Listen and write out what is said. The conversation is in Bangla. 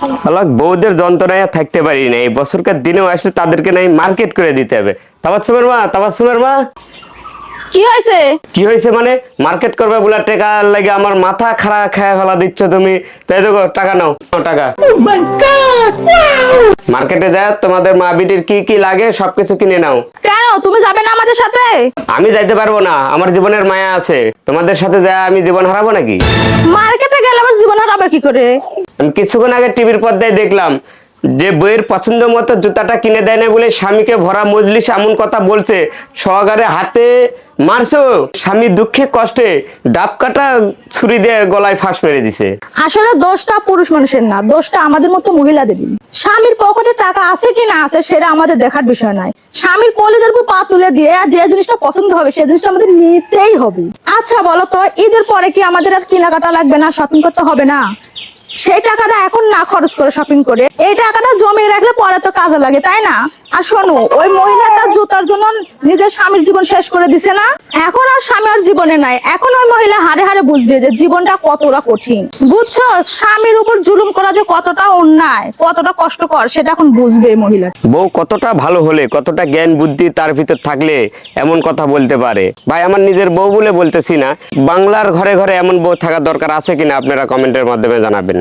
আলাক বউদের যন্ত্রণায় থাকতে পারি না, এই বছরকার দিনেও আসলে তাদেরকে নাই মার্কেট করে দিতে হবে। তাবাসসুমের মা কি হয়েছে? কি হয়েছে মানে? মার্কেট করবে বলে টাকা লাগে আমার মাথা খারাপ খায়া ফেলা দিচ্ছ তুমি। তাই দেখো, টাকা নাও, নাও টাকা। মার্কেটে যায় তোমাদের মা বিটির কি কি লাগে সবকিছু কিনে নাও। কেন তুমি যাবে না আমাদের সাথে? আমি যাইতে পারবো না, আমার জীবনের মায়া আছে। তোমাদের সাথে যায় আমি জীবন হারাবো নাকি? মার্কেটে গেলে আবার জীবন হারাবে কি করে? আমি কিছুক্ষণ আগে টিভির পর্দায় দেখলাম যে বইয়ের পছন্দ মতো জুতাটা কিনে দেয় না বলে স্বামীকে ভরা মজলিস এমন কথা বলছে, সহকারে হাতে মারছো। স্বামী দুঃখে কষ্টে ডাব কাটা ছুরি দিয়ে গলায় ফাঁস মেরে দিছে। আসলে দোষটা পুরুষ মানুষের না, দোষটা আমাদের মতো মহিলাদেরই। স্বামীর পকেটে টাকা আছে কি না আছে সেটা আমাদের দেখার বিষয় নয়। স্বামীর কলিজার উপর পা তুলে দিয়ে আর যে জিনিসটা পছন্দ হবে সেই জিনিসটা আমাদের নিতেই হবে। আচ্ছা বলো তো, ঈদের পরে কি আমাদের আর কেনাকাটা লাগবে না, শপিং করতে হবে না? সেই টাকাটা এখন না খরচ করে শপিং করে এই টাকাটা জমিয়ে রাখলে পরে তো কাজে লাগে, তাই না? আর শোনো, ওই মহিলাটা জুতার জন্য নিজের স্বামীর জীবন শেষ করে দিছে না? এখন আর স্বামী আর জীবনে নাই। এখন ওই মহিলা হারে হারে বুঝবে যে জীবনটা কতটা কঠিন। বুঝছো, স্বামীর উপর জুলুম করা যে কতটা অন্যায়, কতটা কষ্টকর সেটা এখন বুঝবে এই মহিলা। বউ কতটা ভালো হলে, কতটা জ্ঞান বুদ্ধি তার ভিতর থাকলে এমন কথা বলতে পারে। ভাই, আমার নিজের বউ বলে বলতেছি না, বাংলার ঘরে ঘরে এমন বউ থাকা দরকার আছে কিনা আপনারা কমেন্টের মাধ্যমে জানাবেন।